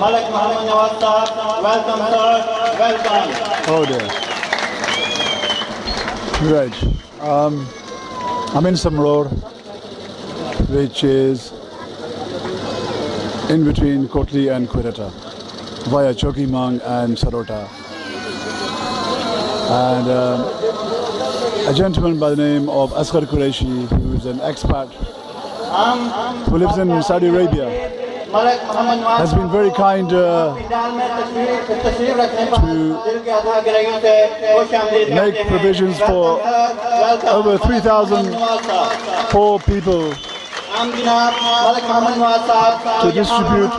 Malik Muhammad Nawaz Sahab. Welcome, sir. Welcome. Oh dear. Right. I'm in Samror, which is in between Kotli and Quetta, via Chokimang and Sarota. And a gentleman by the name of Asghar Qureshi, who is an expat who lives in Saudi Arabia, has been very kind to make provisions for over 3,000 poor people to distribute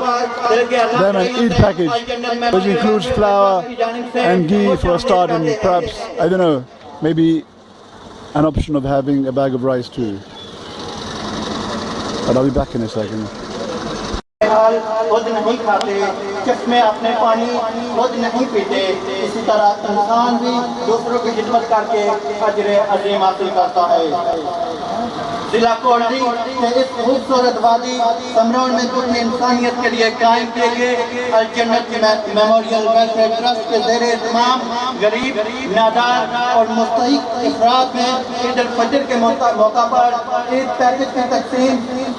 them an Eid package, which includes flour and ghee for a start, and perhaps, I don't know, maybe an option of having a bag of rice too. But I'll be back in a second. خود نہیں کھاتے، چشمے اپنے پانی خود نہیں پیتے، اسی طرح انسان بھی دوسروں کی خدمت کر کے اجر عظیم حاصل کرتا ہے۔ ضلع کوٹلی کے اس خوبصورت وادی سمرون میں کل انسانیت کے لیے قائم کیے گئے الجنت میموریل ویلفیئر ٹرسٹ کے زیر اہتمام غریب، نادار اور مستحق افراد میں عید الفطر کے موقع پر عید پیکج کی تقسیم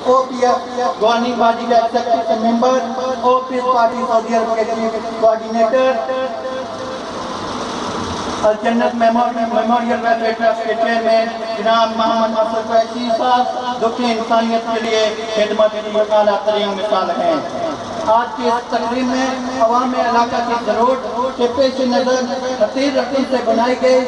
او پی ایف گوانی باجی کا ایگزیکٹو ممبر، او پی ایس پارٹی سعودی عرب کے چیف کوآرڈینیٹر، الجنت میموریل ویلفیئر ٹرسٹ کے چیئرمین جناب محمد افضل قریشی صاحب دکھی انسانیت کے لیے خدمت کی اعلیٰ ترین مثال ہیں۔ آج کی اس تقریب میں عوام علاقہ کی ضرورت کے پیش نظر خطیر رقم سے بنائی گئی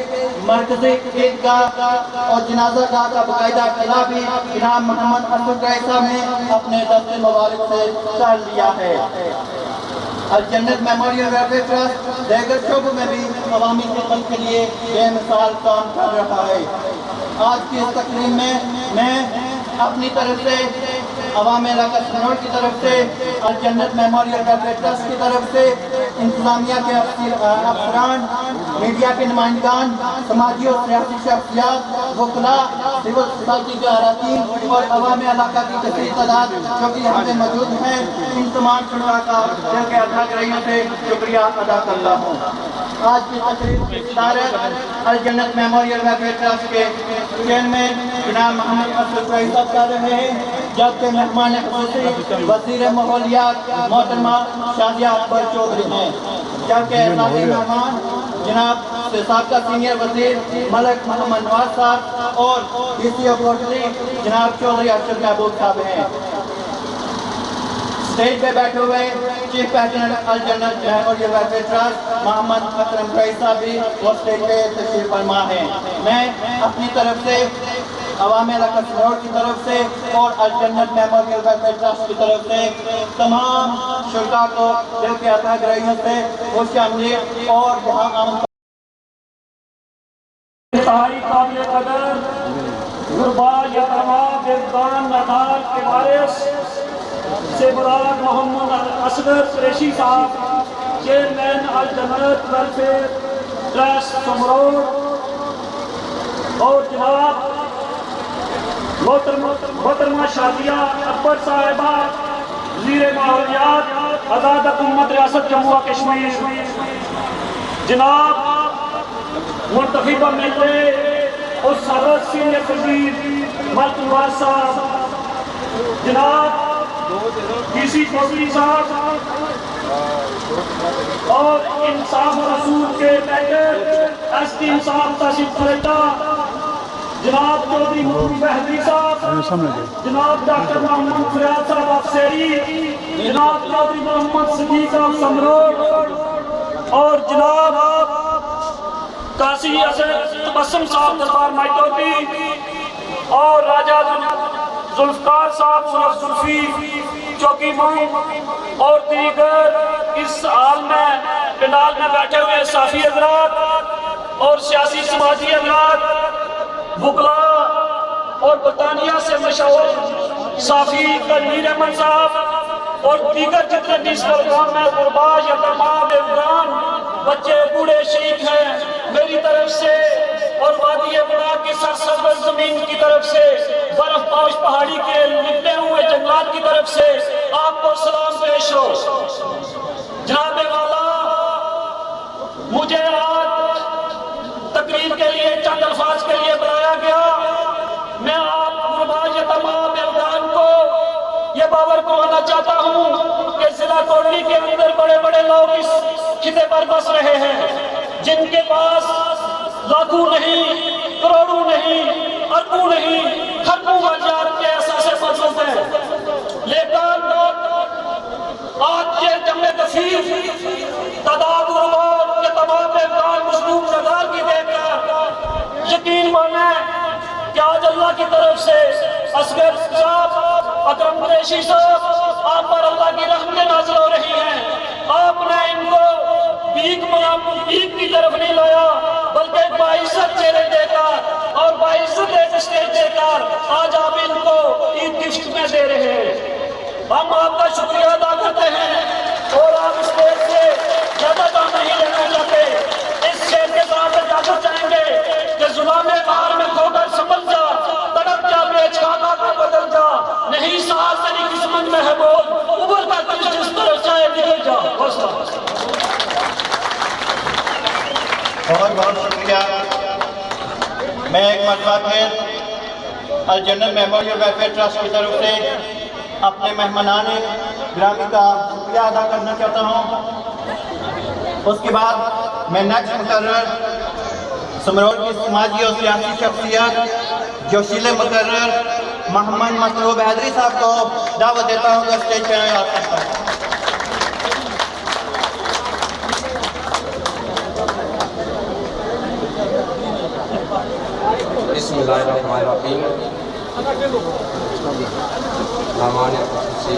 مرکزی عیدگاہ اور جنازہ گاہ کا باقاعدہ قلعہ بھی جناب محمد افضل قریشی صاحب نے اپنے دست مبارک سے چال لیا ہے۔ الجنت میموریل ویلفیئر ٹرسٹ دیگر شعبوں میں بھی عوامی خدمت کے لیے بے مثال کام کر رہا ہے۔ آج کی اس تقریب میں میں اپنی طرف سے عوام علاقہ سنور کی طرف سے الجنت میموریل ویلفیئر ٹرسٹ کی طرف سے انتظامیہ کے افسران، میڈیا کے نمائندگان، سماجی اور سیاسی شخصیات، وکلاء، سول سوسائٹی کے اراکین اور عوام علاقہ کی کثیر تعداد جو کہ یہاں پہ موجود ہیں، ان تمام شرکاء کا دل کے ادا گرہیوں سے شکریہ ادا کرتا ہوں۔ آج کی تقریب کی صدارت الجنت میموریل ویلفیئر ٹرسٹ کے چیئرمین جناب محمد افضل قریشی صاحب کر رہے ہیں، جبکہ مہمان خصوصی وزیر ماحولیات محترمہ شادیہ اکبر چودھری ہیں، جبکہ اعزازی مہمان جناب سابقہ سینئر وزیر ملک محمد نواز صاحب اور ڈی سی او کوٹلی جناب چودھری ارشد محبوب صاحب ہیں۔ اسٹیج پہ بیٹھے ہوئے چیف پیٹرن الجنت میموریل ویلفیئر ٹرسٹ محمد اکرم قریشی صاحب بھی وہ اسٹیج پہ تشریف فرما ہیں۔ میں اپنی طرف سے عوام علاقہ سنور کی طرف سے اور الجنت میموریل ویلفیئر ٹرسٹ کی طرف سے تمام شرکاء کو دل کے ادا گرہیوں سے خوش آمدید اور یہاں آمد انتہائی قابل قدر غربا یتیما بزدان نادار کے وارث سے مراد محمد اصغر قریشی صاحب چیئرمین الجنت ویلفیئر ٹرسٹ سمرور اور جناب محترمہ شادیہ اکبر صاحبہ وزیر ماحولیات آزاد حکومت ریاست جموں و کشمیر، جناب منتخبہ ملتے اور سابق سینئر وزیر ملک نواز صاحب، جناب ڈی سی کوٹلی صاحب اور انصاف و رسول کے بیٹر ایس ٹی انصاف تشریف فرما، جناب چودھری محمد مہدی صاحب، جناب ڈاکٹر محمد فریاد صاحب افسری، جناب چودھری محمد صدیق صاحب سمرور اور جناب قاضی تبسم صاحب دربار مائٹوٹی اور راجہ ذوالفقار صاحب سرخ زلفی چوکی مائن اور دیگر اس حال میں پنڈال میں بیٹھے ہوئے صافی حضرات اور سیاسی سماجی حضرات، وکلاء اور برطانیہ سے مشہور صافی تنویر احمد صاحب اور دیگر جتنے بھی اس پروگرام میں غربا یتیما بزدان بچے بوڑھے شہید ہیں، میری طرف سے اور وادی بڑا کی سرسبز زمین کی طرف سے، برف پوش پہاڑی کے لپٹے ہوئے جنگلات کی طرف سے آپ کو سلام پیش ہو۔ باور کروانا چاہتا ہوں کہ ضلع کوٹلی کے اندر بڑے بڑے لوگ اس خطے پر بس رہے ہیں جن کے پاس لاکھوں نہیں، کروڑوں نہیں، اربوں نہیں، کھربوں جات کے اثاثے موجود ہیں، لیکن آج کے جمع کثیر تعداد غربات کے تمام امکان مصنوع نظار کی دیکھ کر یقین مانیں کہ آج اللہ کی طرف سے اصغر صاحب، اکرم قریشی صاحب، آپ پر اللہ کی رحمتیں نازل ہو رہی ہیں۔ آپ نے ان کو بھیک کی طرف نہیں لایا بلکہ باعزت چہرے دے کر اور باعزت اسٹیج دے کر آج آپ ان کو عید گفٹ میں دے رہے ہیں۔ ہم آپ کا شکریہ ادا کرتے ہیں اور آپ اسٹیج سے زیادہ کام نہیں لینا چاہتے، اس شعر کے ساتھ اجازت چاہیں گے کہ ظلام بہار میں کھو کر سنبھل جا، تڑپ جا بیچ کھاکا کا بدل جا، نہیں ساز تیری قسمت میں ہے بول، اوپر کا کچھ جس طرف چاہے نکل جا۔ بہت بہت شکریہ۔ میں ایک مرتبہ پھر الجنرل میموریل ویلفیئر ٹرسٹ کی طرف سے اپنے مہمانان گرامی کا شکریہ ادا کرنا چاہتا ہوں۔ اس کے بعد میں نیکسٹ مقرر سمرور کی سماجی اور سیاسی شخصیت جوشیل مقرر محمد مسروب حیدری صاحب کو دعوت دیتا ہوں کہ اسٹیج پہ آ سکتا ہوں۔ بسم اللہ الرحمن الرحیم۔ مہمان خصوصی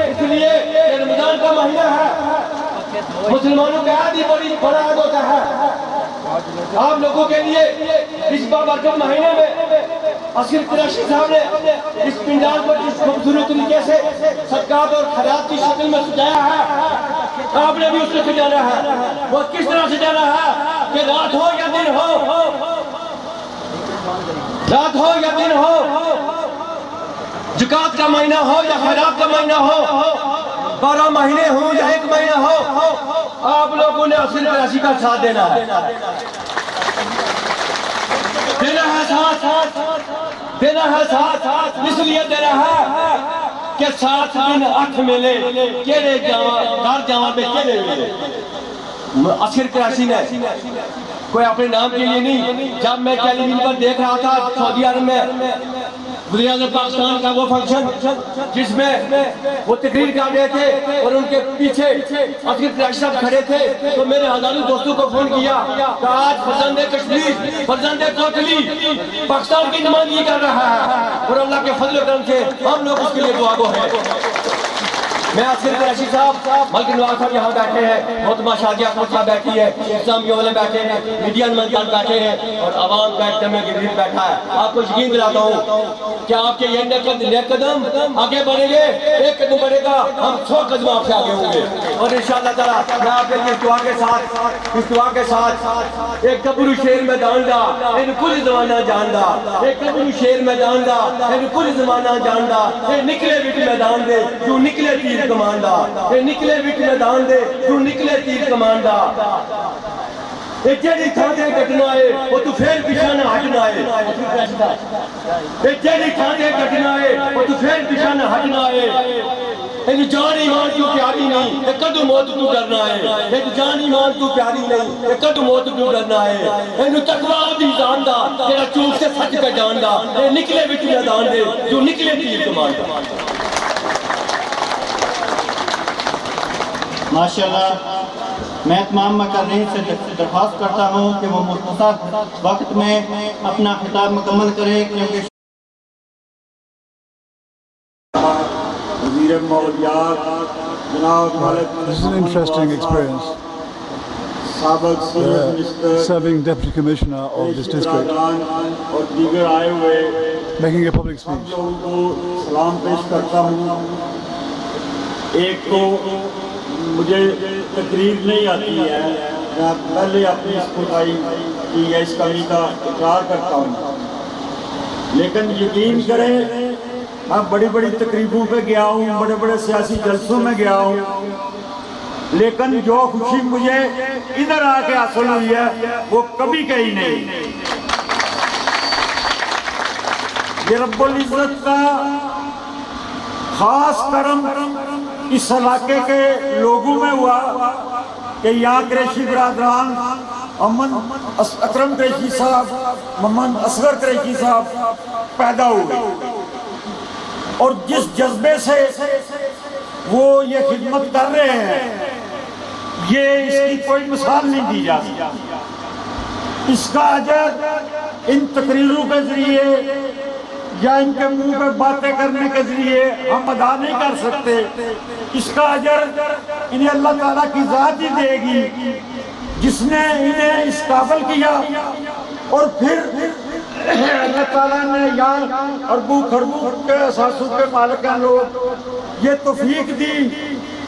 اس لیے یہ رمضان کا مہینہ ہے، مسلمانوں کا عید بڑی بڑا عید ہوتا ہے۔ آپ لوگوں کے لیے اس بابرکت مہینے میں اصغر قریشی صاحب نے اس پنڈال کو اس خوبصورت طریقے سے صدقات اور خیرات کی شکل میں سجایا ہے۔ آپ نے بھی اس کو سجانا ہے۔ وہ کس طرح سجانا ہے کہ رات ہو یا دن ہو، رات ہو یا دن ہو، زکات کا مہینہ ہو یا خیرات کا مہینہ ہو، 12 مہینے ہوں یا 1 مہینہ ہو، آپ لوگوں نے اصغر قریشی کا ساتھ دینا ہے، دینا ہے ساتھ، دینا ہے ساتھ، اس لیے دینا ہے کہ 7 دن 8 ملے کیڑے دار جاواں میں کیڑے ملے۔ اصغر قریشی نے کوئی اپنے نام کے لیے نہیں، جب میں ٹیلی ویژن پر دیکھ رہا تھا سعودی عرب میں وزیر اعظم پاکستان کا وہ فنکشن جس میں وہ تقریر کر رہے تھے اور ان کے پیچھے اصغر قریشی صاحب کھڑے تھے، تو میرے ہزاروں دوستوں کو فون کیا کہ آج فرزند کشمیر، فرزند کوٹلی پاکستان کی نمائندگی کر رہا ہے اور اللہ کے فضل و کرم سے ہم لوگ اس کے لیے دعا گو ہیں۔ میں اصغر قریشی صاحب، ملک نواز صاحب یہاں بیٹھے ہیں، محترمہ شادیہ احمد صاحب بیٹھی ہے، اسلامی والے بیٹھے ہیں، میڈیا نمائندگان بیٹھے ہیں اور عوام کا اجتماع گردید بیٹھا ہے۔ آپ کو یقین دلاتا ہوں کہ آپ کے یہ نیک قدم آگے بڑھیں گے، ایک قدم بڑھے گا ہم 100 قدم آپ سے آگے ہوں گے، اور انشاءاللہ تعالیٰ میں آپ کے لیے اس دعا کے ساتھ ایک گبرو شیر میدان دا ان کل زمانہ جاندا، ایک گبرو شیر میدان دا ان کل زمانہ جاندا، اے نکلے وچ میدان دے جو نکلے تیر کماندا، اے نکلے وچ میدان دے جو نکلے تیر کماندا، اے جیڑی تھان تے کٹنا ہے وہ تو پھر پیچھے نہ ہٹنا ہے، اے جیڑی تھان تے کٹنا ہے وہ تو پھر پیچھے نہ ہٹنا ہے، اے جان ایمان تو پیاری نہیں اے کدو موت تو ڈرنا ہے، اے جان ایمان تو پیاری نہیں اے کدو موت تو ڈرنا ہے، اے تقوی دی جان دا تیرا چوک سے سچ کا جان دا، اے نکلے وچ میدان دے جو نکلے تیر کماندا۔ ماشاءاللہ، میں تمام مقررین سے درخواست کرتا ہوں کہ وہ مختصر وقت میں اپنا خطاب مکمل کرے، کیونکہ وزیر ماحولیات جناب This is an interesting experience, سابق senior minister serving Deputy Commissioner of this district, اور دیگر آئے ہوئے making a public ہم speech. لوگوں کو سلام پیش کرتا ہوں۔ ایک تو مجھے تقریر نہیں آتی ہے، میں پہلے اپنی اس خدائی کی یا اس کمی کا اقرار کرتا ہوں، لیکن یقین کریں میں بڑی بڑی تقریبوں پہ گیا ہوں، بڑے بڑے سیاسی جلسوں میں گیا ہوں، لیکن جو خوشی مجھے ادھر آ کے حاصل ہوئی ہے وہ کبھی کہیں نہیں۔ یہ رب العزت کا خاص کرم اس علاقے کے لوگوں میں ہوا کہ یہاں قریشی برادران محمد اکرم قریشی صاحب، محمد اصغر قریشی صاحب پیدا ہوئے، اور جس جذبے سے وہ یہ خدمت کر رہے ہیں یہ اس کی کوئی مثال نہیں دی جا سکتی۔ اس کا اجر ان تقریروں کے ذریعے یا ان کے منہ پہ باتیں کرنے کے ذریعے ہم ادا نہیں کر سکتے۔ اس کا اجر انہیں اللہ تعالیٰ کی ذات ہی دے گی جس نے انہیں اس قابل کیا، اور پھر اللہ تعالیٰ نے یہاں اربوں خربوں کے اثاثوں کے مالک ہیں لوگ، یہ توفیق دی،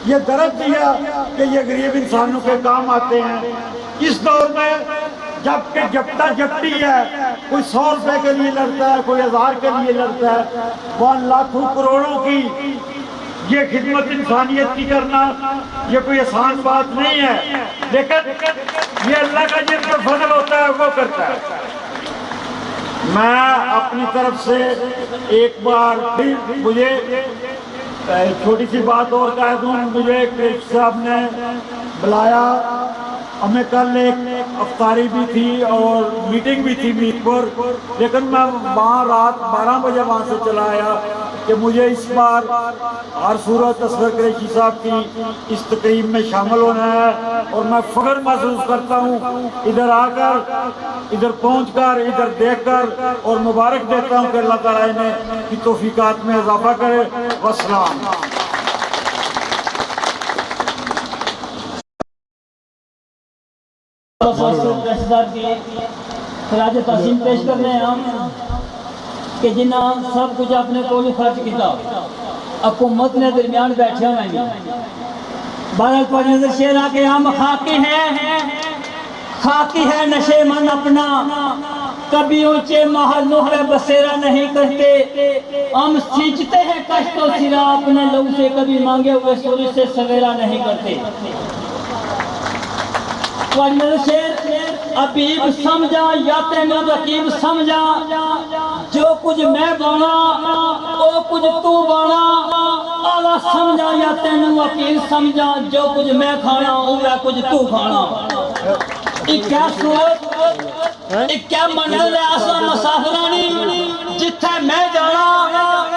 یہ درد دیا کہ یہ غریب انسانوں کے کام آتے ہیں۔ اس دور میں جبکہ جپٹا جپٹی ہے، کوئی 100 روپے کے لیے لڑتا ہے، کوئی 1000 کے لیے لڑتا ہے، وہاں لاکھوں کروڑوں کی یہ خدمت انسانیت کی کرنا یہ کوئی آسان بات نہیں ہے، لیکن یہ اللہ کا جس پر فضل ہوتا ہے وہ کرتا ہے۔ میں اپنی طرف سے ایک بار پھر مجھے چھوٹی سی بات اور کہہ دوں، مجھے قریشی صاحب نے بلایا، ہمیں کل ایک افطاری بھی تھی اور میٹنگ بھی تھی میر پر، لیکن میں وہاں رات 12 بجے وہاں سے چلا آیا کہ مجھے اس بار ہر صورت اصغر قریشی صاحب کی اس تقریب میں شامل ہونا ہے، اور میں فخر محسوس کرتا ہوں ادھر آ کر، ادھر پہنچ کر، ادھر دیکھ کر، اور مبارک دیتا ہوں کہ اللہ تعالیٰ انہیں کی توفیقات میں اضافہ کرے۔ والسلام۔ صاحب کی خراج تحسین پیش کر رہے ہیں ہم کہ جنہاں سب کچھ اپنے کو بھی خرچ کیا، حکومت نے درمیان بیٹھے ہوئے ہیں۔ بھارت پر نظر شیر آ کے ہم خاکی ہے نشے من اپنا، کبھی اونچے محل نہر بسیرا نہیں کرتے، ہم سینچتے ہیں کشت و سرا اپنے لوگ سے، کبھی مانگے ہوئے سورج سے سویرا نہیں کرتے۔ شیر ابیب سمجھا یا تینوں رقیب سمجھا، جو کچھ میں بانا وہ کچھ تو بانا، آلہ سمجھا یا تینوں وکیل سمجھا، جو کچھ میں کھانا وہ کچھ تو کھانا۔ ایک کیا صورت، ایک کیا منزل ہے آسا مسافرانی، جتھے میں جانا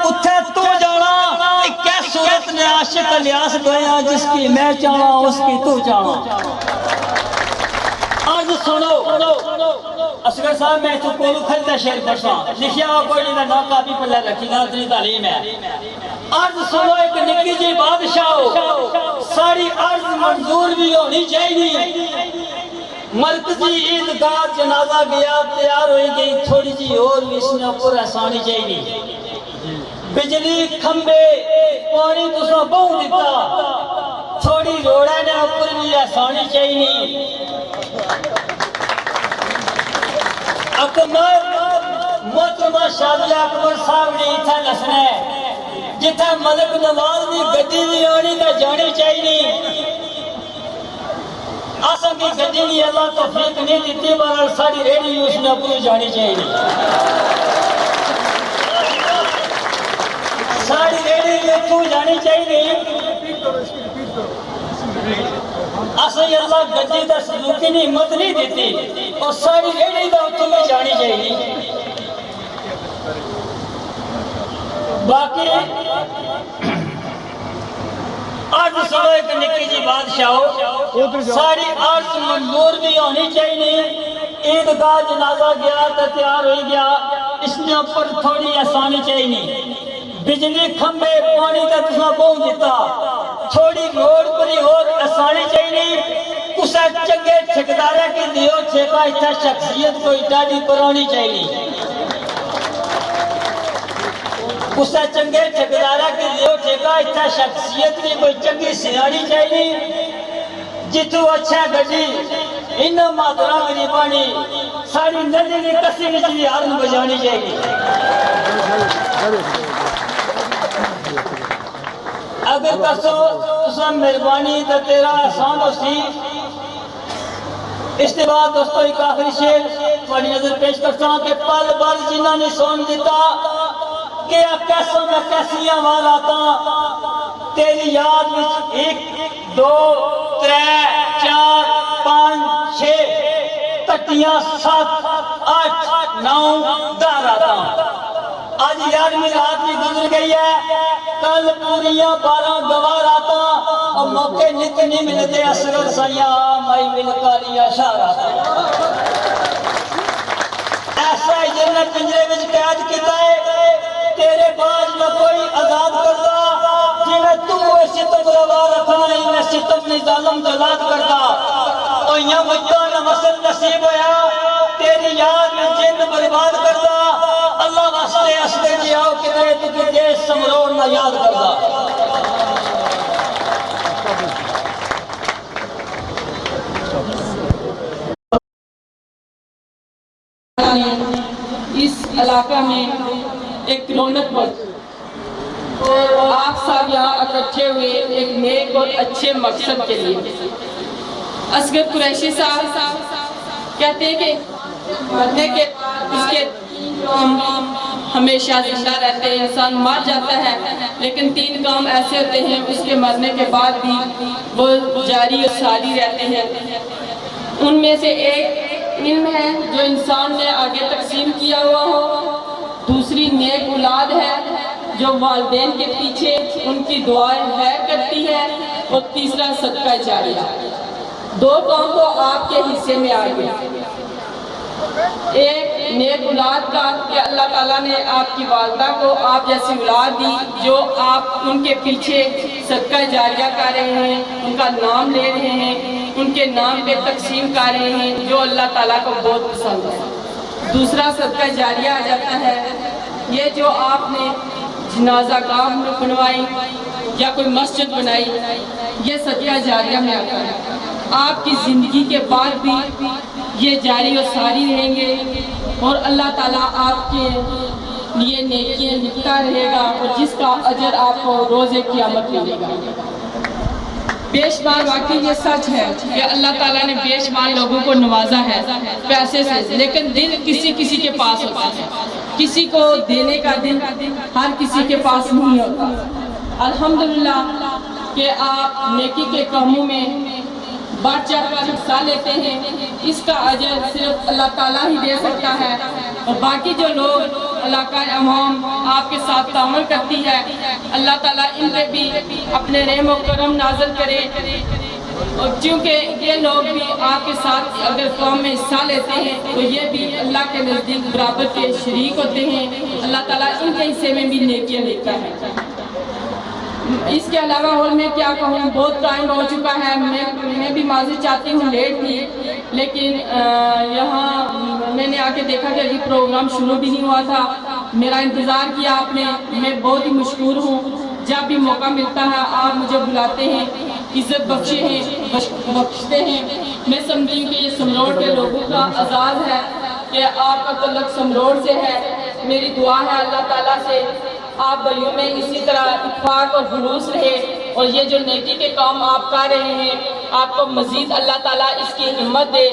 اتھے تو جانا، ایک کیا صورت نے عاشق الیاس گویا، جس کی میں چاہا اس کی تو چاہا۔ آج سنو اصغر صاحب میں تو کولو کھلتا شیر پڑھا لکھیا ہوا کوئی نہیں نا کاپی پلے رکھی نا اتنی تعلیم ہے۔ آج سنو ایک نکی جی بادشاہ ہو، ساری عرض منظور بھی ہونی چاہیے، مرکزی عیدگاہ جنازہ گیا تیار ہوئی گئی، تھوڑی جی اور بھی اس نے اوپر احسانی چاہیے، بجلی کھمبے پانی تسا بہو دیتا، تھوڑی روڑے نے اوپر بھی احسانی چاہیے۔ اکبر محترمہ شادی اکبر صاحب نے اتھا نسنا ہے، جتھا ملک نواز بھی گڈی بھی آنی تا جانی چاہیے، آسا کی گڈی بھی اللہ توفیق نہیں دیتی، بہرحال ساری ریڈی اس نے اپنی جانی چاہیے، ساری ریڈی بھی تو جانی چاہیے۔ اصلی اللہ گجی دا سلوکی نہیں ہمت نہیں دیتی، اور ساری ریڑی دا تمہیں جانی چاہیے۔ باقی آج سنو ایک نکی جی بادشاہ ہو، ساری عرض منظور بھی ہونی چاہیے، عیدگاہ جنازہ گیا تو تیار ہوئی گیا، اس نے اوپر تھوڑی آسانی چاہیے، بجلی کھمبے پانی کا تسا بہو دیتا، تھوڑی روڈ پر ہی اور آسانی چاہیے، اسے چنگے ٹھیکدارہ کی دیو ٹھیکا اتھا شخصیت کوئی ڈاڈی پر ہونی چاہیے، اسے چنگے ٹھیکدارہ کی دیو ٹھیکا اتھا شخصیت کی کوئی چنگی سیانی چاہیے، جتو اچھا گڈی انہا مادرہ غریبانی ساری ندی نے کسی نچلی حال بجانی چاہیے۔ اگر کسو تسا مہربانی تا تیرا احسان ہو سی، اس کے بعد دوستو ایک آخری شیر تھوڑی نظر پیش کرتا ہوں کہ پل بل جنہاں نے سون دیتا، کہ کیسوں میں کیسیاں والا تا تیری یاد میں 1 2 3 4 5 6 تٹیاں 7 8 9 10 راتاں آج 11ویں رات بھی گزر گئی ہے کل پوریاں 12 گواہ راتاں اور موقع نت نہیں ملتے اصغر سیاں مائی مل کالیاں شاہ راتاں ایسا ہی جنہیں پنجرے میں قید کیتا ہے تیرے باج میں کوئی آزاد کرتا جنہیں تو ستم روا رکھنا انہیں ستم نے ظالم جلاد کرتا اور یہاں مجھا نمسل نصیب ہویا تیری یاد میں جن برباد کرتا اللہ واسطے اسدے جی آؤ کدھرے تو کدھے سمرور نہ یاد کرتا اس علاقہ میں ایک رونق بڑھ اور آپ سب یہاں اکٹھے ہوئے ایک نیک اور اچھے مقصد کے لیے اصغر قریشی صاحب کہتے ہیں کہ مرنے کے اس کے ہمیشہ زندہ رہتے ہیں انسان مر جاتا ہے لیکن 3 کام ایسے ہوتے ہیں اس کے مرنے کے بعد بھی وہ جاری اور ساری رہتے ہیں ان میں سے ایک علم ہے جو انسان نے آگے تقسیم کیا ہوا ہو دوسری نیک اولاد ہے جو والدین کے پیچھے ان کی دعائیں خیر کرتی ہے اور تیسرا صدقہ جاریہ 2 کام تو آپ کے حصے میں آ گئے ایک نیک اولاد کا کہ اللہ تعالیٰ نے آپ کی والدہ کو آپ جیسی اولاد دی جو آپ ان کے پیچھے صدقہ جاریہ کر رہے ہیں ان کا نام لے رہے ہیں ان کے نام پہ تقسیم کر رہے ہیں جو اللہ تعالیٰ کو بہت پسند ہے دوسرا صدقہ جاریہ آ جاتا ہے یہ جو آپ نے جنازہ گاہ بنوائی یا کوئی مسجد بنائی یہ صدقہ جاریہ میں آتا ہے آپ کی زندگی کے بعد بھی یہ جاری و ساری رہیں گے اور اللہ تعالیٰ آپ کے لیے نیکیاں لکھتا رہے گا اور جس کا اجر آپ کو روز قیامت ملے گا بے شمار واقعی یہ سچ ہے کہ اللہ تعالیٰ نے بے شمار لوگوں کو نوازا ہے پیسے سے لیکن دل کسی کے پاس ہوتا ہے کسی کو دینے کا دل ہر کسی کے پاس نہیں ہوتا الحمدللہ کہ آپ نیکی کے کاموں میں بڑھ چڑھ کر حصہ لیتے ہیں اس کا اجر صرف اللہ تعالیٰ ہی دے سکتا ہے اور باقی جو لوگ علاقہ عوام آپ کے ساتھ تعامل کرتی ہے اللہ تعالیٰ ان پہ بھی اپنے رحم و کرم نازل کرے اور چونکہ یہ لوگ بھی آپ کے ساتھ اگر قوم میں حصہ لیتے ہیں تو یہ بھی اللہ کے نزدیک برابر کے شریک ہوتے ہیں اللہ تعالیٰ ان کے حصے میں بھی نیکیاں لیتا ہے اس کے علاوہ اور میں کیا کہوں بہت ٹائم ہو چکا ہے میں بھی معذرت چاہتی ہوں لیٹ تھی لیکن یہاں میں نے آ کے دیکھا کہ ابھی پروگرام شروع بھی نہیں ہوا تھا میرا انتظار کیا آپ نے میں بہت ہی مشکور ہوں جب بھی موقع ملتا ہے آپ مجھے بلاتے ہیں عزت بخشتے ہیں میں سمجھتی ہوں کہ یہ سمروڑ کے لوگوں کا اعزاز ہے کہ آپ کا تعلق سمروڑ سے ہے میری دعا ہے اللہ تعالیٰ سے آپ بھائیوں میں اسی طرح اتفاق اور خلوص رہے اور یہ جو نیکی کے کام آپ کر رہے ہیں آپ کو مزید اللہ تعالیٰ اس کی ہمت دے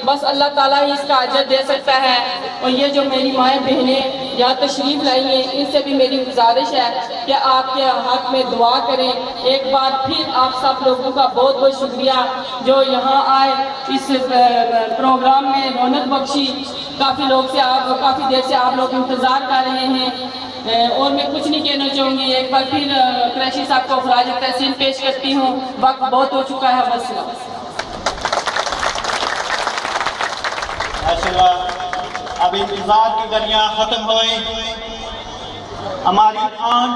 بس اللہ تعالیٰ ہی اس کا اجر دے سکتا ہے اور یہ جو میری مائیں بہنیں یہاں تشریف لائی ہیں ان سے بھی میری گزارش ہے کہ آپ کے حق میں دعا کریں ایک بار پھر آپ سب لوگوں کا بہت بہت شکریہ جو یہاں آئے اس پروگرام میں رونق بخشی کافی دیر سے آپ لوگ انتظار کر رہے ہیں اور میں کچھ نہیں کہنا چاہوں گی ایک بار پھر قریشی صاحب کو خراج تحسین پیش کرتی ہوں وقت بہت ہو چکا ہے بس اب انتظار کی گھڑیاں ختم ہوئیں ہماری آن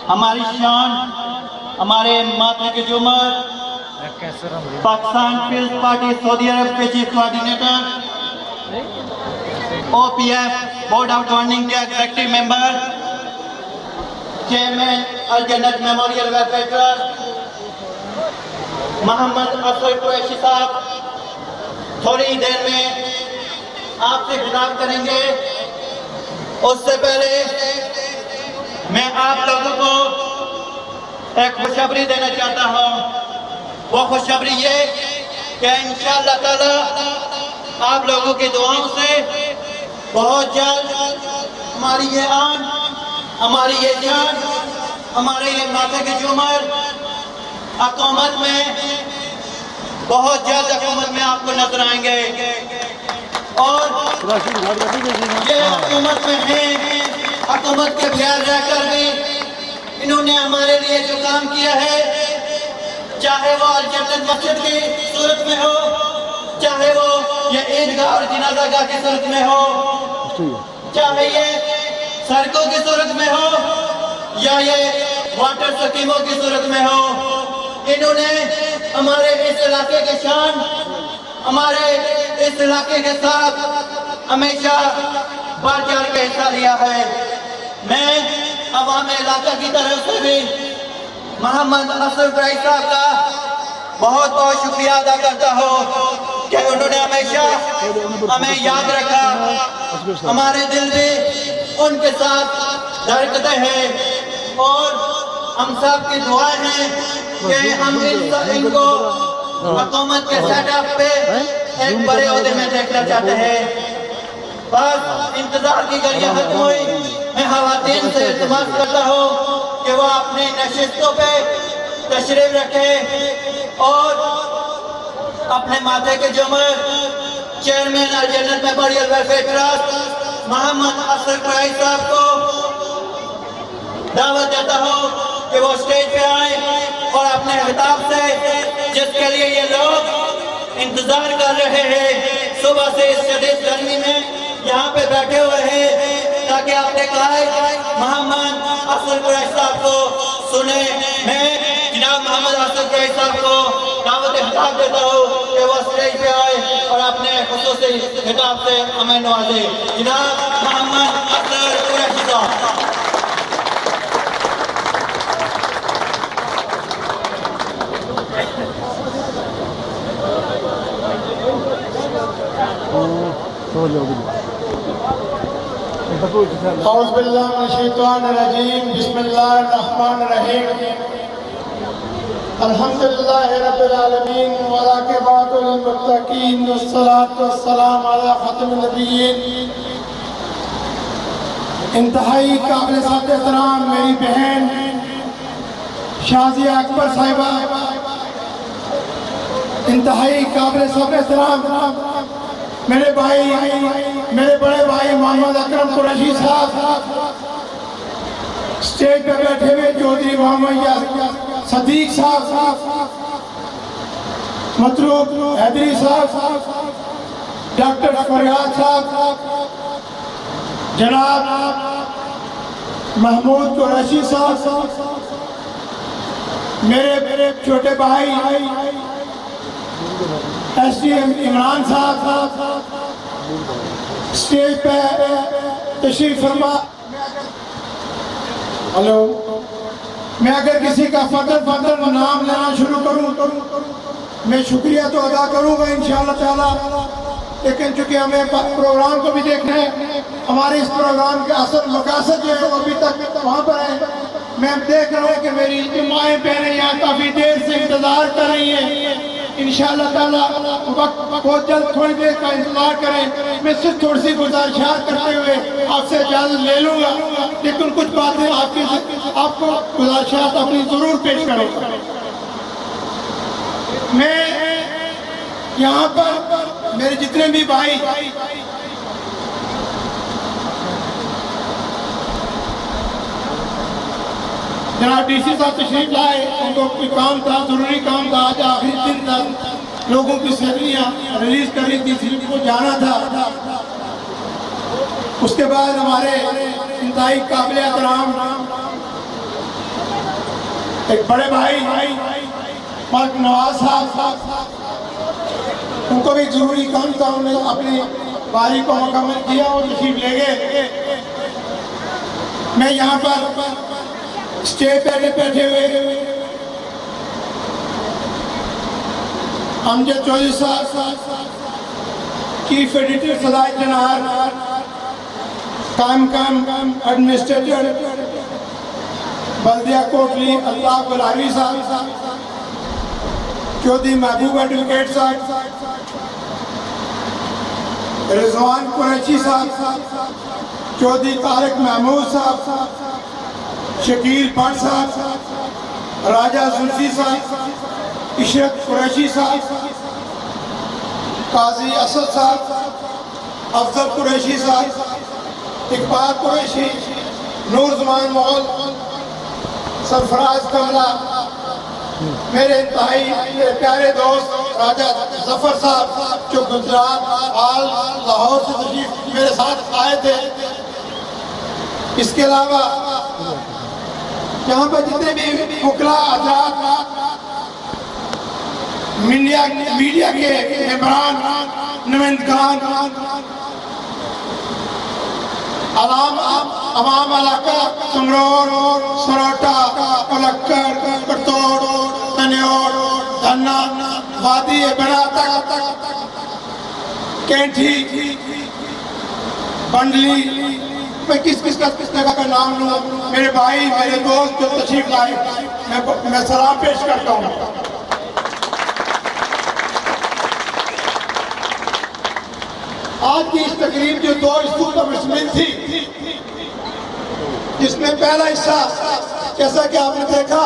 ہماری شان ہمارے ماتھے کے جمر پاکستان پیپلز پارٹی سعودی عرب کے chief coordinator O P F board of governing کے ایگزیکٹو ممبر چیئرمین الجنت memorial welfare trust Muhammad Asghar Qureshi صاحب تھوڑی دیر میں آپ سے خطاب کریں گے اس سے پہلے میں آپ لوگوں کو ایک خوشخبری دینا چاہتا ہوں وہ خوشخبری یہ کہ انشاءاللہ تعالی آپ لوگوں کی دعاؤں سے بہت جلد ہماری یہ آن ہماری یہ جان، ہمارے یہ ماتھے کے جمر حکومت میں بہت جلد حکومت میں آپ کو نظر آئیں گے، اور یہ حکومت میں ہیں، حکومت کے بغیر رہ کر بھی انہوں نے ہمارے لیے جو کام کیا ہے، چاہے وہ الجنت مسجد کی صورت میں ہو، چاہے وہ یہ عیدگاہ اور جنازہ گاہ کی صورت میں ہو، چاہے یہ سڑکوں کی صورت میں ہو یا یہ واٹر سکیموں کی صورت میں ہو، انہوں نے ہمارے اس علاقے کے شان، ہمارے اس علاقے کے ساتھ ہمیشہ بڑھ چڑھ کے حصہ لیا ہے۔ میں عوام علاقہ کی طرف سے بھی محمد اشرف قریشی صاحب کا بہت بہت شکریہ ادا کرتا ہوں کہ انہوں نے ہمیشہ ہمیں یاد رکھا، ہمارے دل بھی ان کے ساتھ دھڑکتے ہیں، اور ہم سب کی دعائیں ہیں کہ ہم ان کو حکومت کے سیٹ اپ پہ ایک بڑے عہدے میں دیکھنا چاہتے ہیں۔ بس انتظار کی گھڑیاں ختم ہوئی، میں خواتین سے التماس کرتا ہوں کہ وہ اپنی نشستوں پہ تشریف رکھیں اور اپنے ماتھے کے جمر چیئرمین الجنت میموریل ویلفیئر ٹرسٹ محمد اشرف قریشی صاحب کو دعوت دیتا ہوں کہ وہ اسٹیج پہ آئیں اور اپنے خطاب سے، جس کے لیے یہ لوگ انتظار کر رہے ہیں، صبح سے اس شدید گرمی میں یہاں پہ بیٹھے ہوئے ہیں تاکہ اپنے قائد محمد اشرف قریشی صاحب کو سنیں۔ میں جناب محمد اشرف قریشی صاحب کو دعوت خطاب دیتا ہوں کہ وہ اسٹیج پہ آئے اور اپنے خصوصی خطاب سے ہمیں نوازے۔ جناب محمد اشرف قریشی صاحب۔ اعوذ باللہ من الشیطان الرجیم، بسم اللہ الرحمن الرحیم، الحمدللہ رب العالمین والعاقبۃ للمتقین والصلاۃ والسلام علی خاتم النبیین۔ انتہائی قابل ذات احترام میری بہن شازیہ اکبر صاحبہ، انتہائی قابل ذات احترام میرے بھائی، میرے بڑے بھائی محمد اکرم قریشی صاحب، اسٹیج پہ بیٹھے ہوئے چودھری محمد صدیق صاحب، مطلوب حیدری صاحب، ڈاکٹر فریاد صاحب، جناب محمود قریشی صاحب، میرے چھوٹے بھائی ایس ڈی ایم عمران صاحب، اسٹیج پہ تشریف فرما۔ ہلو، میں اگر کسی کا فقط نام لینا شروع کروں میں شکریہ تو ادا کروں گا انشاءاللہ تعالی، لیکن چونکہ ہمیں پروگرام کو بھی دیکھنا ہے، ہمارے اس پروگرام کے اصل مقاصد جو ہے وہ ابھی تک وہاں پر ہے۔ میں دیکھ رہا ہوں کہ میری مائیں بہنیں یہاں کافی دیر سے انتظار کر رہی ہیں، انشاءاللہ تعالی وقت بہت جلد تھوڑی دیر کا انتظار کریں۔ میں صرف تھوڑی سی گزارشات کرتے ہوئے آپ سے اجازت لے لوں گا، لیکن کچھ باتیں آپ کو گزارشات اپنی ضرور پیش کروں گا۔ میں یہاں پر میرے جتنے بھی بھائی جناب ڈی سی صاحب تشریف لائے، ان کو کوئی کام تھا، ضروری کام تھا، آج آخری دن تھا، لوگوں کی سیلریاں ریلیز کرنی تھی، اس کو جانا تھا۔ اس کے بعد ہمارے انتہائی قابل احترام ایک بڑے بھائی ملک نواز صاحب، ان کو بھی ضروری کام تھا، انہوں نے اپنی باری کو مکمل کیا اور تشریف لے گئے۔ میں یہاں پر اسٹیج پہ بیٹھے ہوئے امجد چودھری صاحب، چیف ایڈیٹر صلاح جنار، قائم ایڈمنسٹریٹر بلدیہ کوٹلی الطاف گلہری صاحب، چودھری محبوب ایڈوکیٹ صاحب، رضوان قریشی صاحب، چودھری طارق محمود صاحب، شکیل بٹ صاحب, راجہ زلفی صاحب, عشرت قریشی صاحب, قاضی اسد صاحب, افضل قریشی صاحب, اقبال قریشی, نور زمان مغل, سرفراز کملا, میرے انتہائی میرے پیارے دوست راجہ ظفر صاحب جو گجرات آل لاہور سے تشریف میرے ساتھ آئے تھے. اس کے علاوہ یہاں پر جتنے بھی وکلا حضرات, میڈیا کے ممبران, نمائندگان, عوام علاقہ سمرور, سروٹا, پلکڑ, کٹوڑ, تنیوڑ, دھنا, وادی بڑا تک, کینٹھی, بنڈلی, میں کس جگہ کا نام لوں. میرے بھائی میرے دوست جو تشریف لائے میں سلام پیش کرتا ہوں. آج کی اس تقریب جو 2 حصوں پر مشتمل تھی, جس میں پہلا حصہ جیسا کہ آپ نے دیکھا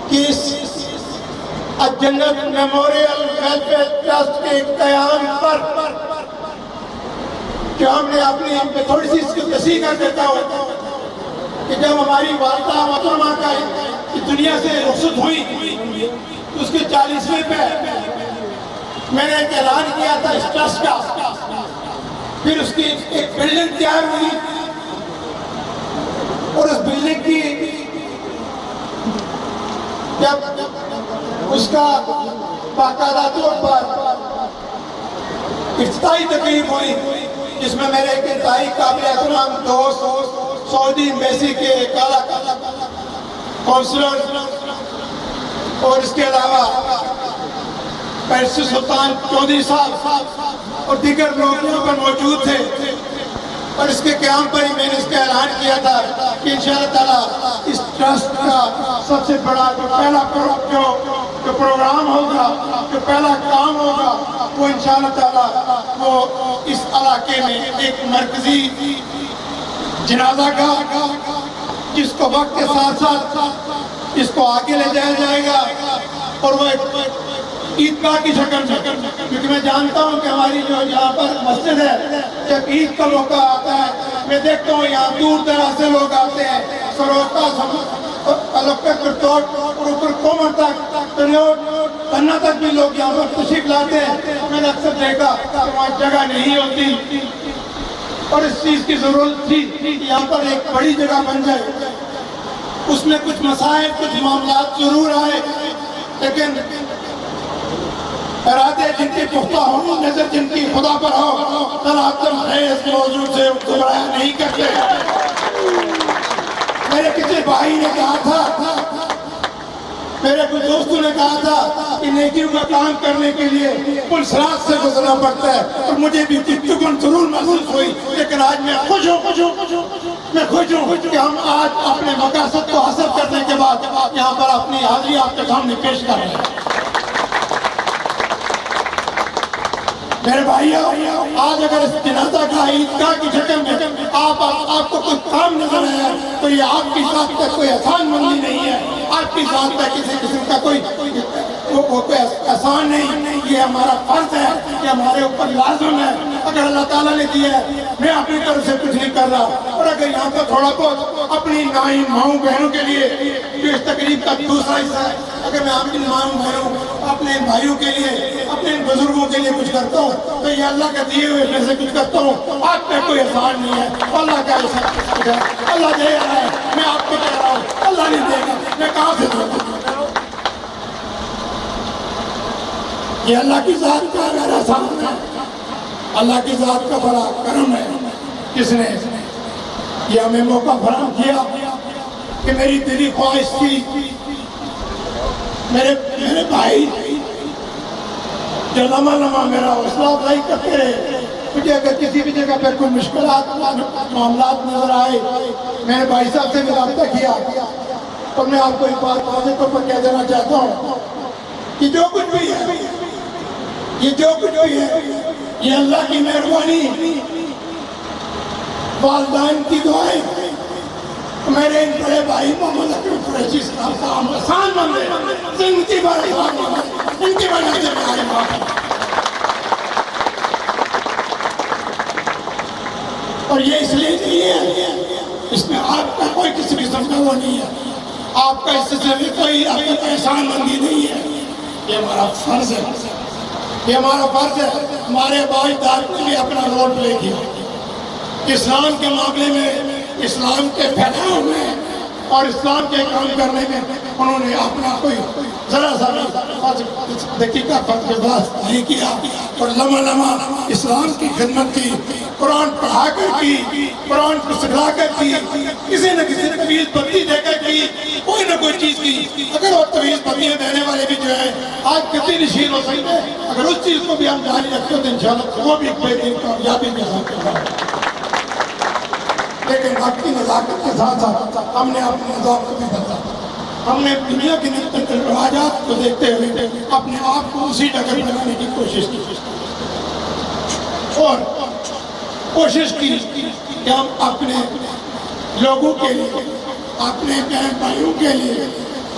کہ اس جنت میموریل ویلفیئر ٹرسٹ کے قیام پر کہ ہم نے اپنی تھوڑی سی اس کی تصحیح کر دیتا ہوں کہ جب ہماری والدہ محترمہ کا دنیا سے رخصت ہوئی تو اس کے 40ویں پہ میں نے ایک اعلان کیا تھا اس ٹرسٹ کا. پھر اس کی ایک بلڈنگ تیار ہوئی اور اس بلڈنگ کی جب اس کا باقاعدہ طور پر افتتاحی تقریب ہوئی جس میں میرے ایک انتہائی قابل احترام دوست سعودی ایمبیسی کے اعلیٰ کونسلر اور اس کے علاوہ پیرسی سلطان چودھری صاحب اور دیگر لوگ یہاں پر موجود تھے. اور اس کے قیام پر ہی میں نے اس کا اعلان کیا تھا کہ انشاءاللہ تعالیٰ اس ٹرسٹ کا سب سے بڑا جو پہلا پروگرام ہوگا, جو پہلا کام ہوگا, وہ انشاءاللہ تعالیٰ وہ اس علاقے میں ایک مرکزی جنازہ گاہ جس کو وقت کے ساتھ ساتھ اس کو آگے لے جایا جائے گا اور وہ ایک عیدگاہ کی شکل میں, کیونکہ میں جانتا ہوں کہ ہماری جو یہاں پر مسجد ہے جب عید کا موقع آتا ہے میں دیکھتا ہوں یہاں دور دراز سے لوگ آتے ہیں, سروٹا, کٹوڑ اور اوپر کومر تک, دھنا تک بھی لوگ یہاں پر تشریف لاتے ہیں. میں نے اکثر دیکھا کہ وہاں جگہ نہیں ہوتی اور اس چیز کی ضرورت تھی کہ یہاں پر ایک بڑی جگہ بن جائے. اس میں کچھ مسائل, کچھ معاملات ضرور آئے, لیکن ارادے جن کی پختہ ہوں, نظر جن کی خدا پر ہو, تناظر اس موضوع سے گھبرایا نہیں کرتے. میرے کسی بھائی نے کہا تھا, میرے کچھ دوستوں نے کہا تھا کہ نیکیوں کا کام کرنے کے لیے پلسرات سے گزرنا پڑتا ہے, اور مجھے بھی چکن ضرور محسوس ہوئی, لیکن آج میں خوش ہوں کہ ہم آج اپنے مقاصد کو حاصل کرنے کے بعد یہاں پر اپنی حاضری آپ کے سامنے پیش کر رہے ہیں. میرے بھائیو, آج اگر اس جنازہ کا عیدگاہ کی شکل میں آپ کو کوئی کام نظر آیا تو یہ آپ کی ذات کا کوئی آسان مندی نہیں ہے, آپ کی ذات کا کسی قسم کا کوئی احسان نہیں. یہ ہمارا فرض ہے, یہ ہمارے اوپر لازم ہے. اگر اللہ تعالیٰ نے دیا ہے, میں اپنی طرف سے کچھ نہیں کر رہا, اور اگر یہاں پر تھوڑا بہت اپنی نائن ماؤں بہنوں کے لیے جو اس تقریب کا دوسرا حصہ ہے, اگر میں اپنی ماؤں بہنوں, اپنے بھائیوں کے لیے, اپنے بزرگوں کے لیے کچھ کرتا ہوں تو یہ اللہ کا دیے ہوئے میں سے کچھ کرتا ہوں. آپ پہ کوئی احسان نہیں ہے, اللہ کا احسان ہے, اللہ دے رہا ہے. میں آپ کو کہہ رہا ہوں اللہ نہیں دے گا, میں کہاں سے دوں؟ یہ اللہ کی ذات کا میرا احسان ہے, اللہ کی ذات کا بڑا کرم ہے کس نے یہ ہمیں موقع فراہم کیا کہ میری دلی خواہش تھی, میرے بھائی جو لمحہ میرا حوصلہ افزائی کرتے رہے. مجھے اگر کسی بھی جگہ پر کوئی مشکلات معاملات نظر آئے, میں نے بھائی صاحب سے بھی رابطہ کیا, اور میں آپ کو ایک بات واضح طور پر کہہ دینا چاہتا ہوں کہ جو کچھ بھی ہے, یہ اللہ کی مہربانی, والدین کی دعائیں میرے ان بڑے بھائی محمد اکرم قریشی صاحب کا آسان بندے زندگی بھر ان کی وجہ سے میں آئی ہوں. اور یہ اس لیے نہیں ہے، اس میں آپ کا کوئی کسی قسم کا وہ نہیں ہے، آپ کا اس سے بھی کوئی آپ کا احسان مندی نہیں ہے. یہ ہمارا فرض ہے، یہ ہمارا فرض ہے. ہمارے بائی داد نے بھی اپنا رول پلے کیا اسلام کے معاملے میں، اسلام کے پھیلاؤ میں اور اسلام کے کام کرنے میں. انہوں نے اپنا کوئی ذرا سا دقیقہ فرق بات نہیں کیا اور لمحہ لمحہ اسلام کی خدمت کی، قرآن پڑھا کر کی، قرآن کو سکھلا کر کی، کسی نہ کسی تویز بندی دے کر کی، کوئی نہ کوئی چیز کی. اگر وہ تویز بندیاں دینے والے بھی جو ہے آج کتنی نشین ہو سکتے ہیں، اگر اس چیز کو بھی ہم جاری رکھتے تو انشاءاللہ وہ بھی ایک بہترین کامیابی کے ساتھ کرنا. لیکن وقت کی نزاکت کے ساتھ ساتھ ہم نے اپنے نظام کو بھی بدلا. ہم نے دنیا کے رواجات کو دیکھتے ہوئے اپنے آپ کو اسی ڈگر بنانے کی کوشش کی اور کوشش کی کہ ہم اپنے لوگوں کے لیے، اپنے بہن بھائیوں کے لیے،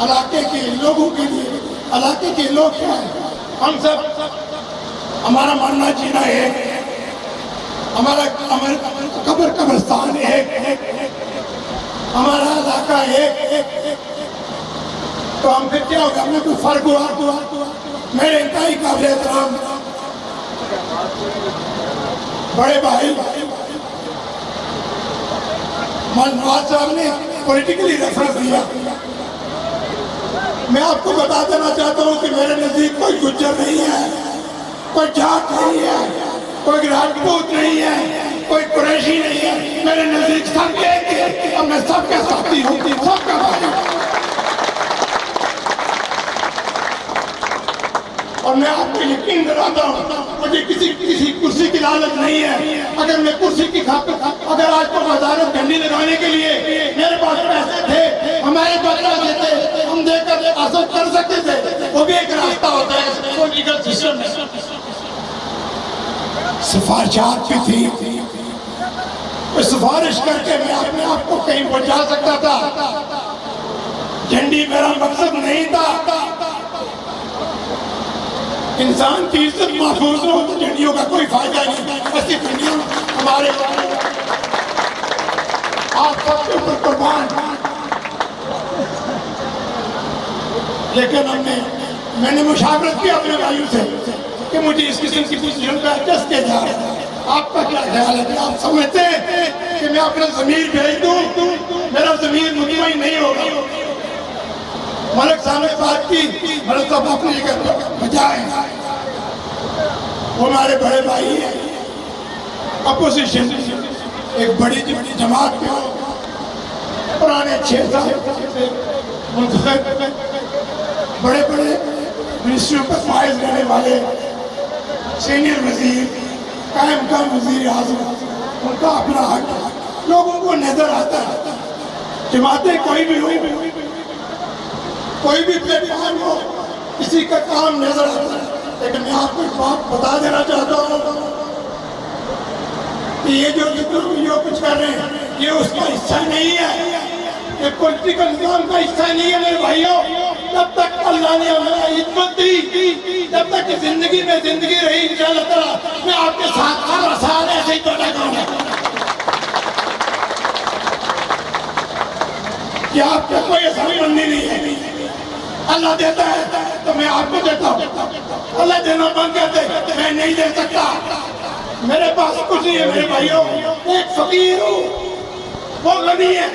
علاقے کے لوگوں کے لیے، علاقے کے لوگ کیا ہیں، ہم سب ہمارا مرنا جینا ایک، ہمارا قبرستان ایک، ہمارا علاقہ ایک. تو ہم پھر کیا ہوگا، ہمیں کوئی فرق ہوا. میرے انتہائی قابل احترام بڑے بھائی نواز صاحب نے پولیٹیکلی ریفرنس دیا. میں آپ کو بتا دینا چاہتا ہوں کہ میرے نزدیک کوئی گجر نہیں ہے، کوئی جات نہیں ہے، کوئی راجپوت نہیں ہے، کوئی قریشی نہیں ہے. میرے نزدیک سب ایک ہے اور میں سب کے ساتھی ہوں، سب کا بھائی ہوں. اور میں آپ کو یقین دلاتا ہوں مجھے کسی کرسی کی لالچ نہیں ہے. اگر میں کرسی کی خاطر اگر آج کو وزارت جھنڈی لگانے کے لیے میرے پاس پیسے تھے، ہمارے پاس پیسے تھے، ہم دے کر حاصل کر سکتے تھے. وہ بھی ایک راستہ ہوتا ہے، پولیٹیکل سسٹم میں سفارشات بھی تھی. کوئی سفارش کر کے میں اپنے آپ کو کہیں پہنچا سکتا تھا. جھنڈی میرا مقصد نہیں تھا. انسان کی عزت محفوظ ہو تو جھنڈیوں کا کوئی فائدہ نہیں. ایسی جھنڈیوں ہمارے آپ سب کے اوپر قربان. لیکن میں نے مشاورت کیا اپنے بھائیوں سے کہ مجھے اس قسم کی پوزیشن پہ ایڈجسٹ کیا جا رہا ہے. آپ کا کیا خیال ہے کہ آپ سمجھتے ہیں کہ میں اپنا ضمیر بھیج دوں، میرا ضمیر مطمئن نہیں ہوگا. ملک صاحب نے بات کی، ملک صاحب اپنی جگہ بجائے، وہ ہمارے بڑے بھائی ہیں. اپوزیشن ایک بڑی جماعت میں پرانے 6 سال منتخب بڑے منسٹریوں پر فائز رہنے والے سینئر وزیر، قائم وزیر اعظم، ان کا اپنا حق لوگوں کو نظر آتا ہے. جماعتیں کوئی بھی ہوئی، کوئی بھی پلیٹ فارم ہو، کسی کا کام نظر آتا ہے. لیکن میں آپ کو ایک بات بتا دینا چاہتا ہوں کہ یہ جو کچھ کر رہے ہیں یہ اس کا حصہ نہیں ہے، یہ پولیٹیکل نظام کا حصہ نہیں ہے. میرے بھائیوں، جب تک اللہ نے ہمیں عزت دی، جب تک زندگی میں زندگی رہی، انشاءاللہ تعالیٰ میں آپ کے ساتھ ہر سال ایسے ہی پیدا کروں گا. کہ آپ کا کوئی احسان مندی نہیں ہے. اللہ دیتا ہے تو میں آپ کو دیتا ہوں، اللہ دینا بند کر دے میں نہیں دے سکتا. میرے پاس کچھ نہیں ہے میرے بھائیوں. ایک فقیر ہوں، وہ غنی ہے،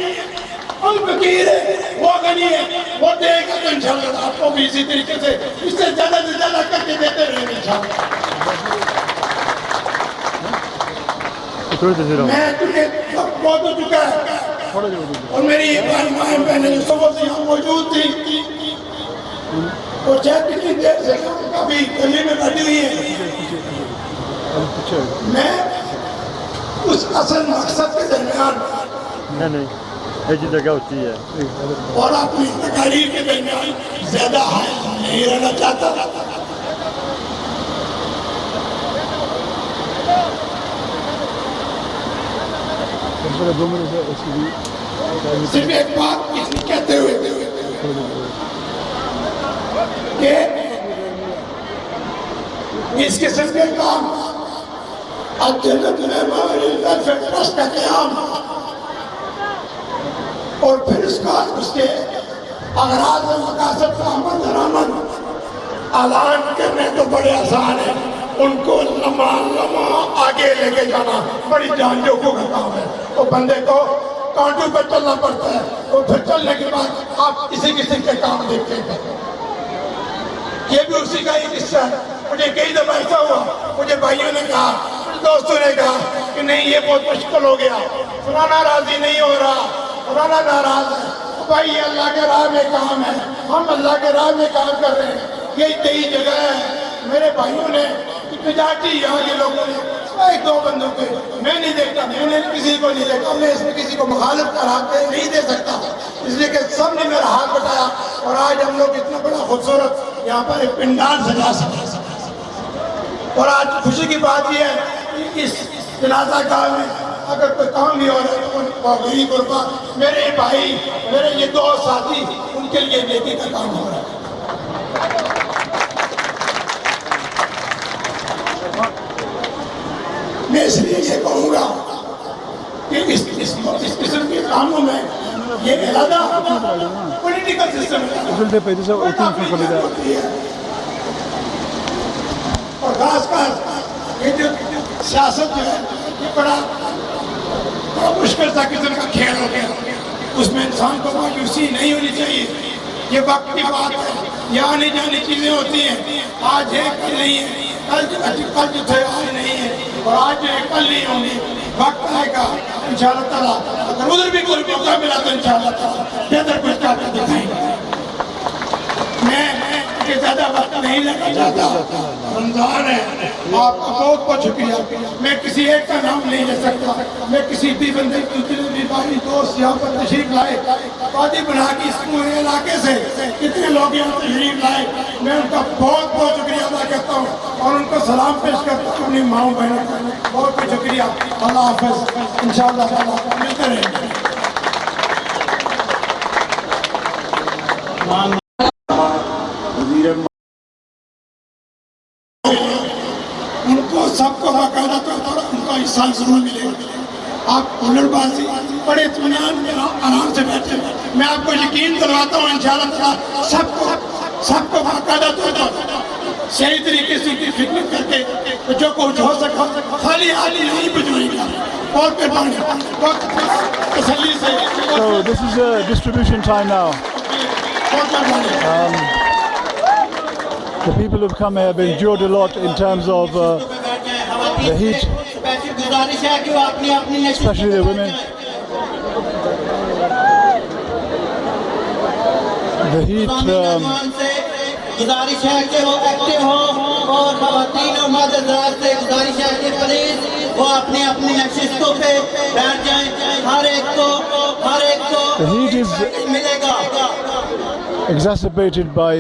ہم فقیر ہے، وہ غنی ہے. وہ دے گا تو انشاءاللہ آپ کو بھی اسی طریقے سے اس سے زیادہ کر کے دیتے رہیں گے انشاءاللہ. میں چکے بہت ہو چکا ہے. اور میری یہ مائیں بہنیں جو صبح سے یہاں موجود تھی، وہ چاہے کتنی دیر سے کافی گلی میں بیٹھی ہوئی ہیں. میں اس اصل مقصد کے درمیان جگہ ہوتی ہے اور اپنی تقاریر کے درمیان زیادہ حائل نہیں رہنا چاہتا. Espera 2 minutos, صرف ایک بات اتنی کہتے ہوئے کہ اس قسم کے کام الجنت میں معرفت فی ٹرسٹ کا قیام اور پھر اس کے اغراض و مقاصد کا عمل درآمد اعلان کرنے تو بڑے آسان ہیں، ان کو لمحہ آگے لے کے جانا بڑی جان جوکھوں کا کام ہے۔ وہ بندے کو کانٹوں پر چلنا پڑتا ہے، اور پھر چلنے کے بعد آپ کسی قسم کے کام دیکھتے ہیں۔ یہ بھی اسی کا ایک حصہ ہے۔ مجھے کئی دفعہ ایسا ہوا، مجھے بھائیوں نے کہا، دوستوں نے کہا کہ نہیں یہ بہت مشکل ہو گیا، فلانا راضی نہیں ہو رہا، فلانا ناراض ہے۔ بھائی یہ اللہ کے راہ میں کام ہے، ہم اللہ کے راہ میں کام کر رہے ہیں، یہ اتنی جگہ ہے۔ میرے بھائیوں نے تجارتی یہاں کے لوگوں نے ایک دو بندوں کے میں نہیں دیکھتا، میں نے کسی کو نہیں دیکھا، میں اس میں کسی کو مخالف کرا کے نہیں دے سکتا، اس لیے کہ سب نے میرا ہاتھ بٹایا، اور آج ہم لوگ اتنا بڑا خوبصورت یہاں پر ایک پنڈال سجا سکتے۔ اور آج خوشی کی بات یہ ہے کہ اس جنازہ گاہ میں اگر کوئی کام بھی ہو رہا ہے تو غریب غربا میرے بھائی، میرے یہ دو ساتھی، ان کے لیے نیکی کا کام ہو رہا ہے۔ میں اس لیے یہ کہوں گا کہ اس قسم کے کاموں میں یہ علیحدہ پولیٹیکل سسٹم ہے، اور خاص کر یہ جو سیاست جو ہے یہ بڑا مشکل سا قسم کا کھیل ہو گیا، اس میں انسان کو مایوسی نہیں ہونی چاہیے۔ یہ وقت کی بات ہے، یہ آنے جانے چیزیں ہوتی ہیں، آج ہے کل نہیں ہے، کل جو تھے آج نہیں ہے، اور آج جو ہے کل نہیں ہوں گے، وقت آئے گا انشاءاللہ تعالیٰ، اگر ادھر بھی کوئی موقع ملا تو انشاءاللہ تعالیٰ بہتر کچھ کر کے دکھائیں گے۔ میں زیادہ وقت نہیں لگا چاہتا، رمضان ہے، آپ کا بہت بہت شکریہ۔ میں کسی ایک کا نام نہیں لے سکتا، میں کسی بھی بندے بھی بھائی دوست یہاں پر تشریف لائے، وادی بنا کے اس پورے علاقے سے کتنے لوگ یہاں تشریف لائے، میں ان کا بہت بہت شکریہ ادا کرتا ہوں، اور ان کو سلام پیش کرتا ہوں اپنی ماؤں بہنوں کا بہت بہت شکریہ۔ اللہ حافظ، انشاءاللہ تعالیٰ ملتے رہیں گے۔ ان کو سب کو باقاعدہ طور پر ان کا حصہ ضرور ملے گا۔ آپ کولر بازی بڑے اطمینان میں آرام سے بیٹھے، میں آپ کو یقین دلواتا ہوں انشاءاللہ تعالیٰ سب کو باقاعدہ طور پر صحیح طریقے سے کی خدمت کر کے جو کچھ ہو سکا خالی حالی نہیں بجوئیں گا، بہت مہربانی، بہت تسلی سے۔ So this is a distribution time now. بہت مہربانی۔ The people who've come here have endured a lot in terms of the heat, especially the women. The heat, گزارش ہے کہ وہ ایکٹیو ہوں، اور خواتین اور مرد حضرات سے گزارش ہے کہ پلیز وہ اپنی اپنی نشستوں پہ بیٹھ جائیں، ہر ایک کو the heat is ملے گا۔ exacerbated by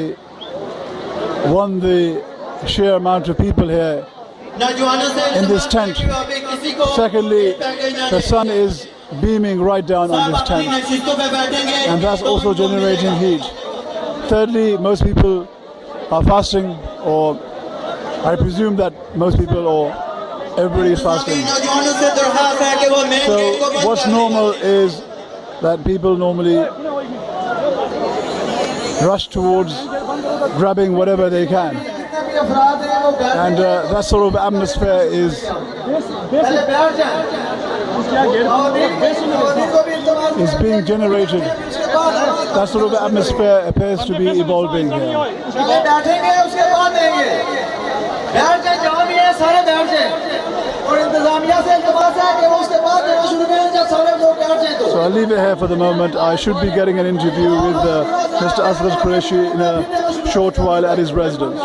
one, the sheer amount of people here in this tent. Secondly, the sun is beaming right down on this tent, and that's also generating heat. Thirdly, most people are fasting, or I presume that most people or everybody is fasting. So what's normal is that people normally rush towards grabbing whatever they can, and that sort of atmosphere is being generated. That sort of atmosphere appears to be evolving here. So I'll leave it here for the moment. I should be getting an interview with Mr. Asghar Qureshi in a short while at his residence.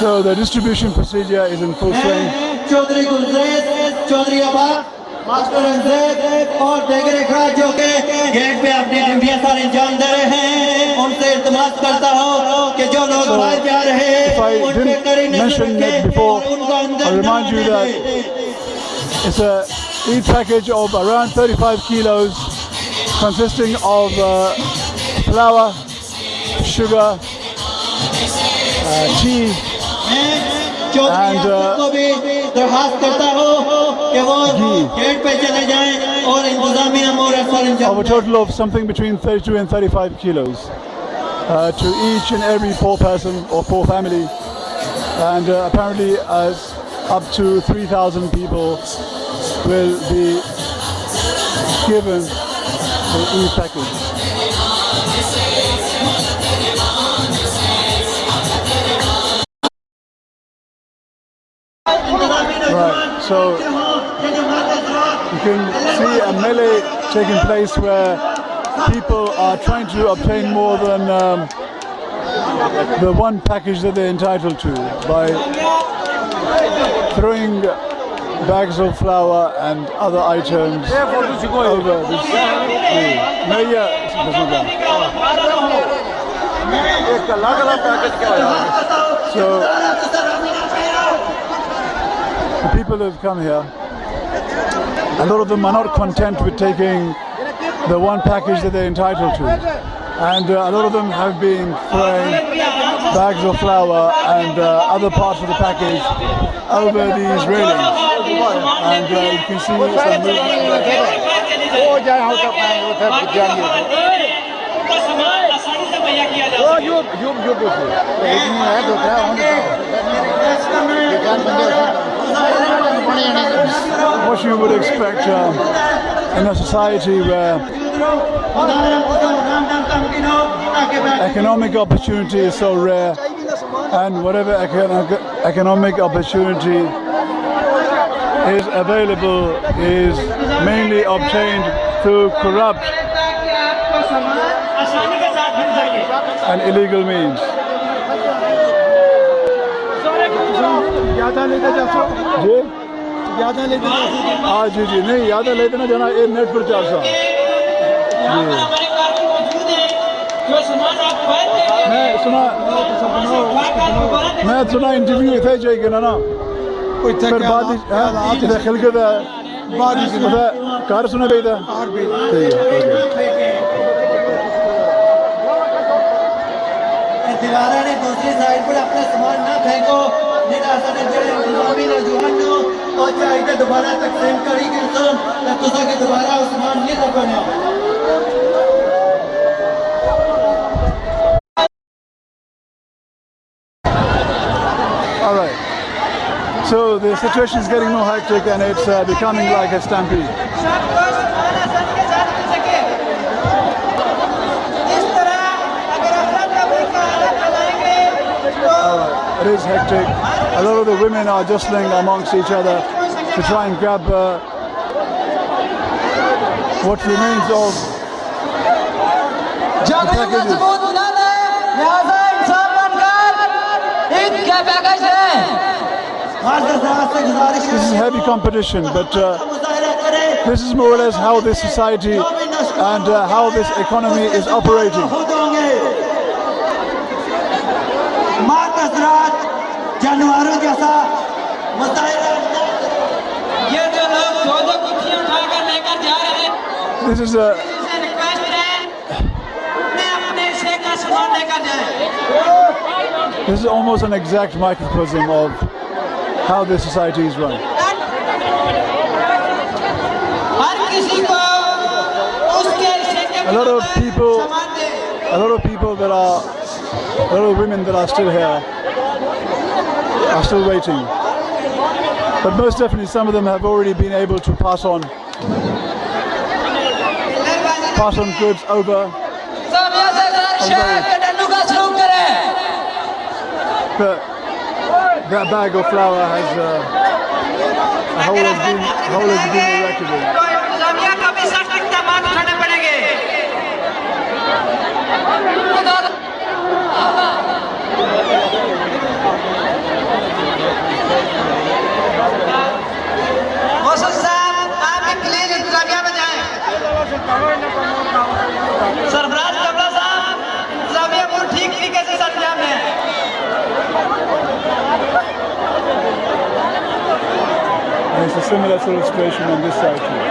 So the distribution procedure is in full swing. Chaudhry Gulzaid, Chaudhry Abbas, master Anzaid اور دیگر افراد جو کہ get پہ اپنی ڈیوٹیاں سارے انجام دے رہے ہیں، ان سے التماس کرتا ہوں کہ جو لوگ باہر جا رہے ہیں If I ان پہ کڑی didn't نظر mention that رکھیں before, اور ان کو اندر I'll نہ remind you آنے that دیں۔ It's a Eid package of around 35 kilos, consisting of flour, sugar, tea, and of a total of something between 32 and 35 kilos to each and every poor person or poor family, and apparently as up to 3,000 people will be given the Eid package. Right, so you can see a melee taking place where people are trying to obtain more than the one package that they're entitled to by throwing bags of flour and other items over this. So the people who have come here, a lot of them are not content with taking the one package that they're entitled to, and a lot of them have been throwing bags of flour and other parts of the package over these railings, and you can see some movement there. What you would expect in a society where economic opportunity is so rare, and whatever economic opportunity is available is mainly obtained through corrupt and illegal means. جی جی نہیں یادہ لیتے نا جانا ایک net پر 400 میں سنا interview اتنے چاہیے نا نا پھر بعد خل کے کار سنا پہ تھا دیوارہ نے دوسری سائڈ پر اپنا سامان نہ پھینکو اور چاہیے دوبارہ تقسیم کری گئی تو دوبارہ سامان نہیں رکھنا. All right. So the situation is getting more hectic and it's becoming like a stampede. It is hectic. A lot of the women are jostling amongst each other to try and grab what remains of the packages. This is heavy competition, but this is more or less how this society and how this economy is operating. جانوروں جیسا یہ جو لوگ دو کتھیاں اٹھا کر لے کر جا رہے ہیں This is This is almost an exact microcosm of how this society is run. A lot of women that are still here are still waiting. But most definitely some of them have already been able to pass on goods over. That bag of flour has a hole has been erected in. سرفراز قبلہ صاحب انتظامیہ کو ٹھیک طریقے سے سرجام ہے. And it's a similar sort of situation on this side too.